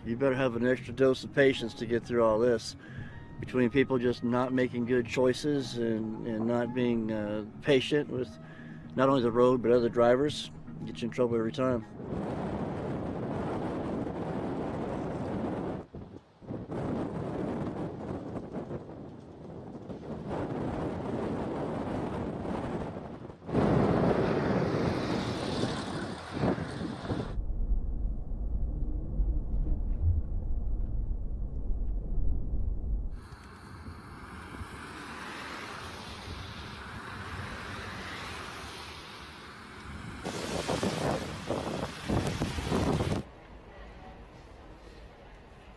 You better have an extra dose of patience to get through all this. Between people just not making good choices and not being patient with not only the road but other drivers, get you in trouble every time.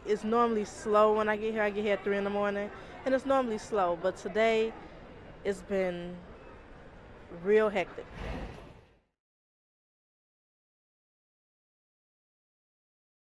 It's normally slow when I get here. I get here at 3 in the morning, and it's normally slow. But today, it's been real hectic.